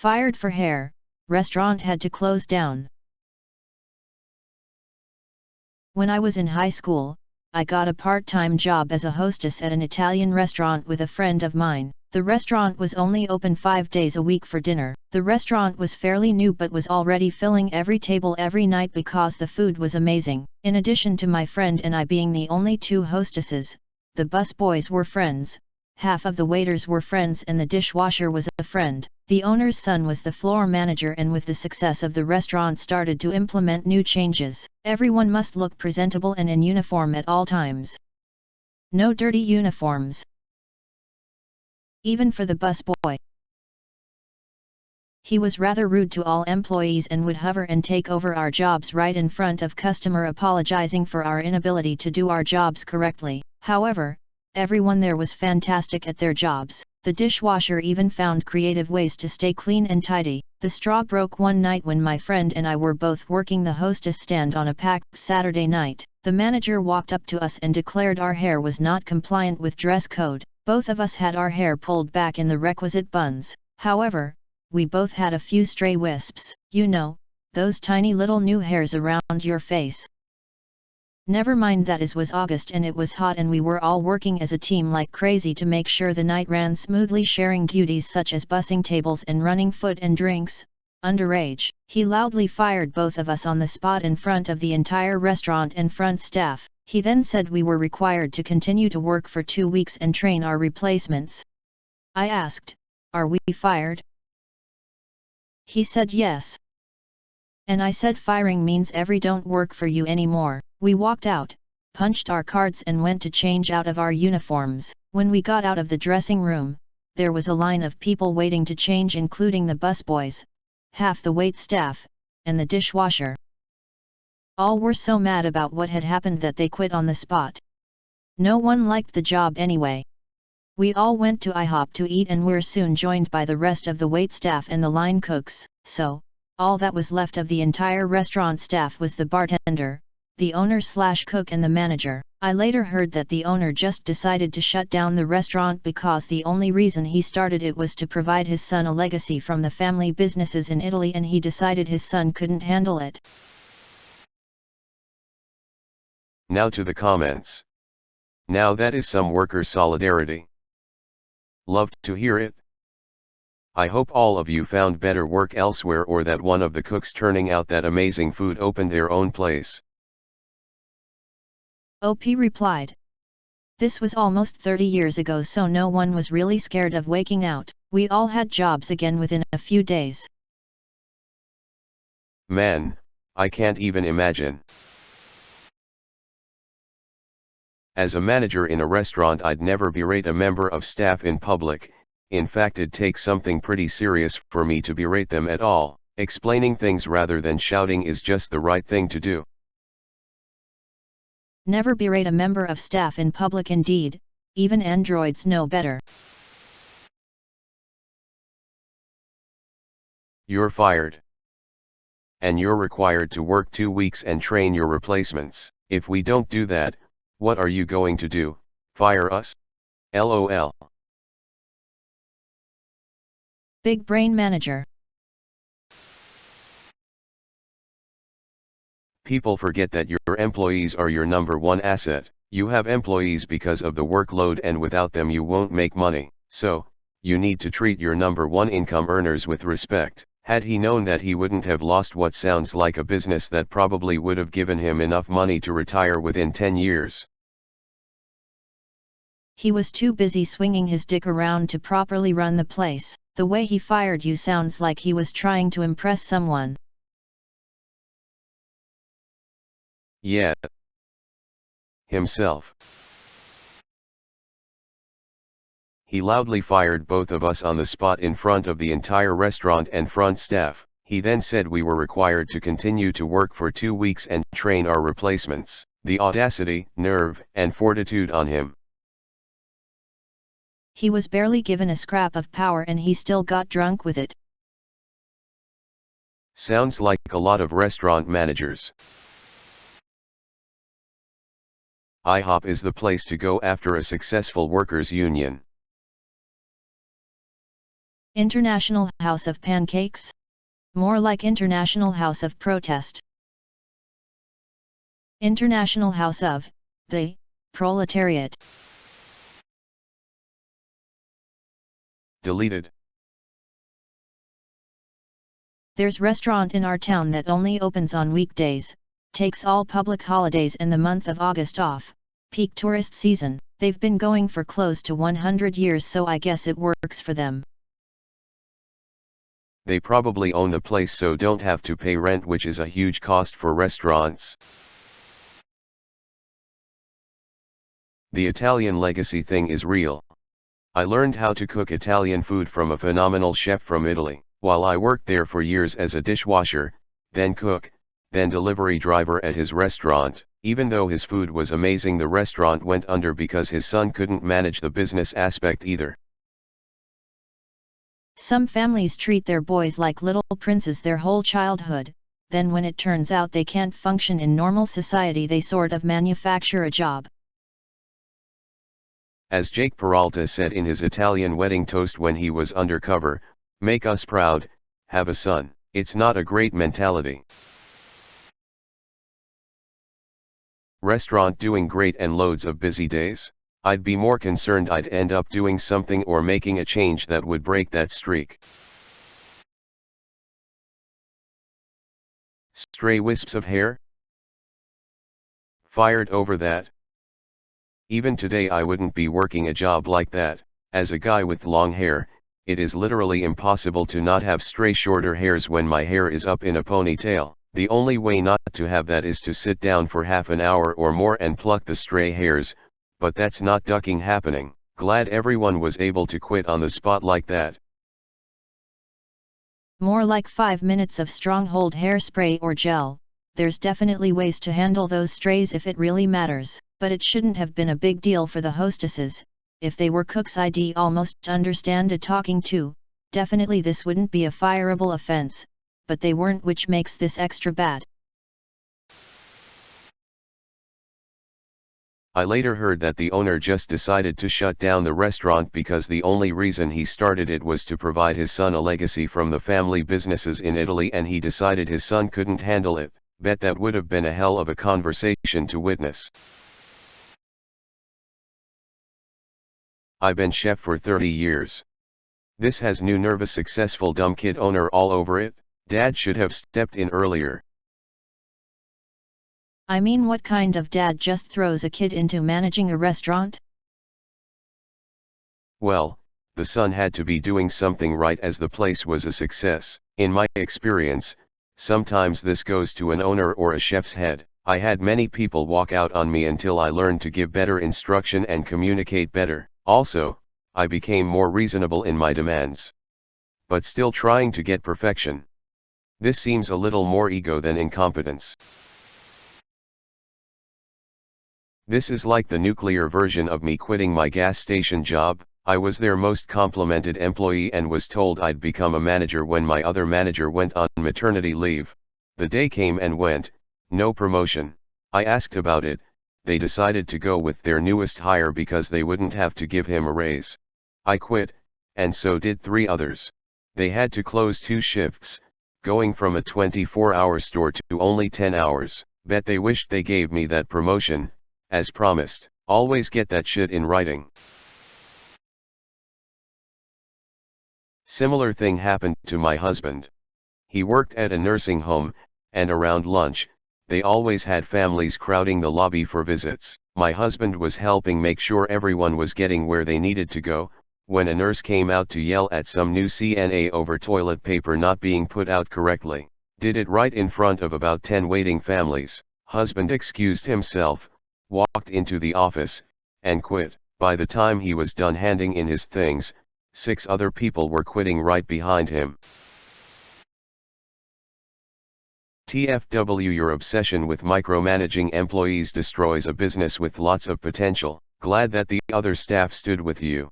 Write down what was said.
Fired for hair, restaurant had to close down. When I was in high school, I got a part-time job as a hostess at an Italian restaurant with a friend of mine. The restaurant was only open 5 days a week for dinner. The restaurant was fairly new but was already filling every table every night because the food was amazing. In addition to my friend and I being the only 2 hostesses, the busboys were friends, half of the waiters were friends and the dishwasher was a friend. The owner's son was the floor manager and with the success of the restaurant started to implement new changes. Everyone must look presentable and in uniform at all times. No dirty uniforms. Even for the busboy. He was rather rude to all employees and would hover and take over our jobs right in front of customer, apologizing for our inability to do our jobs correctly. However, everyone there was fantastic at their jobs. The dishwasher even found creative ways to stay clean and tidy. The straw broke one night when my friend and I were both working the hostess stand on a packed Saturday night. The manager walked up to us and declared our hair was not compliant with dress code. Both of us had our hair pulled back in the requisite buns. However, we both had a few stray wisps. You know, those tiny little new hairs around your face. Never mind that it was August and it was hot and we were all working as a team like crazy to make sure the night ran smoothly, sharing duties such as bussing tables and running food and drinks. Underage. He loudly fired both of us on the spot in front of the entire restaurant and front staff. He then said we were required to continue to work for 2 weeks and train our replacements. I asked, "Are we fired?" He said yes. And I said firing means every don't work for you anymore. We walked out, punched our cards and went to change out of our uniforms. When we got out of the dressing room, there was a line of people waiting to change, including the busboys, half the wait staff, and the dishwasher. All were so mad about what had happened that they quit on the spot. No one liked the job anyway. We all went to IHOP to eat and were soon joined by the rest of the waitstaff and the line cooks, so, all that was left of the entire restaurant staff was the bartender, the owner/cook and the manager. I later heard that the owner just decided to shut down the restaurant because the only reason he started it was to provide his son a legacy from the family businesses in Italy and he decided his son couldn't handle it. Now to the comments. Now that is some worker solidarity. Loved to hear it. I hope all of you found better work elsewhere or that one of the cooks turning out that amazing food opened their own place. OP replied. This was almost 30 years ago, so no one was really scared of waking out. We all had jobs again within a few days. Man, I can't even imagine. As a manager in a restaurant, I'd never berate a member of staff in public. In fact, it'd take something pretty serious for me to berate them at all. Explaining things rather than shouting is just the right thing to do. Never berate a member of staff in public. Indeed, even androids know better. You're fired. And you're required to work 2 weeks and train your replacements. If we don't do that, what are you going to do? Fire us? LOL. Big brain manager. People forget that your employees are your number one asset. You have employees because of the workload, and without them you won't make money. So, you need to treat your number one income earners with respect. Had he known that, he wouldn't have lost what sounds like a business that probably would have given him enough money to retire within 10 years. He was too busy swinging his dick around to properly run the place. The way he fired you sounds like he was trying to impress someone. Yeah. Himself. He loudly fired both of us on the spot in front of the entire restaurant and front staff. He then said we were required to continue to work for 2 weeks and train our replacements. The audacity, nerve, and fortitude on him. He was barely given a scrap of power and he still got drunk with it. Sounds like a lot of restaurant managers. IHOP is the place to go after a successful workers' union. International House of Pancakes? More like International House of Protest. International House of the Proletariat. Deleted. There's restaurant in our town that only opens on weekdays, takes all public holidays and the month of August off, peak tourist season. They've been going for close to 100 years, so I guess it works for them. They probably own the place so don't have to pay rent, which is a huge cost for restaurants. The Italian legacy thing is real. I learned how to cook Italian food from a phenomenal chef from Italy, while I worked there for years as a dishwasher, then cook, then delivery driver at his restaurant. Even though his food was amazing, the restaurant went under because his son couldn't manage the business aspect either. Some families treat their boys like little princes their whole childhood, then when it turns out they can't function in normal society, they sort of manufacture a job. As Jake Peralta said in his Italian wedding toast when he was undercover, "Make us proud, have a son." It's not a great mentality. Restaurant doing great and loads of busy days? I'd be more concerned I'd end up doing something or making a change that would break that streak. Stray wisps of hair? Fired over that? Even today I wouldn't be working a job like that. As a guy with long hair, it is literally impossible to not have stray shorter hairs when my hair is up in a ponytail. The only way not to have that is to sit down for half an hour or more and pluck the stray hairs, but that's not ducking happening. Glad everyone was able to quit on the spot like that. More like 5 minutes of stronghold hairspray or gel. There's definitely ways to handle those strays if it really matters, but it shouldn't have been a big deal for the hostesses. If they were cooks, I'd almost understand a talking to. Definitely this wouldn't be a fireable offense, but they weren't, which makes this extra bad. I later heard that the owner just decided to shut down the restaurant because the only reason he started it was to provide his son a legacy from the family businesses in Italy, and he decided his son couldn't handle it. Bet that would have been a hell of a conversation to witness. I've been chef for 30 years. This has new nervous successful dumb kid owner all over it. Dad should have stepped in earlier. I mean, what kind of dad just throws a kid into managing a restaurant? Well, the son had to be doing something right as the place was a success. In my experience, sometimes this goes to an owner or a chef's head. I had many people walk out on me until I learned to give better instruction and communicate better. Also, I became more reasonable in my demands. But still trying to get perfection. This seems a little more ego than incompetence. This is like the nuclear version of me quitting my gas station job. I was their most complimented employee and was told I'd become a manager when my other manager went on maternity leave. The day came and went, no promotion. I asked about it. They decided to go with their newest hire because they wouldn't have to give him a raise. I quit, and so did 3 others. They had to close 2 shifts, going from a 24-hour store to only 10 hours. Bet they wished they gave me that promotion, as promised. Always get that shit in writing. Similar thing happened to my husband. He worked at a nursing home, and around lunch, they always had families crowding the lobby for visits. My husband was helping make sure everyone was getting where they needed to go, when a nurse came out to yell at some new CNA over toilet paper not being put out correctly. Did it right in front of about 10 waiting families. Husband excused himself, walked into the office, and quit. By the time he was done handing in his things, 6 other people were quitting right behind him. TFW, your obsession with micromanaging employees destroys a business with lots of potential. Glad that the other staff stood with you.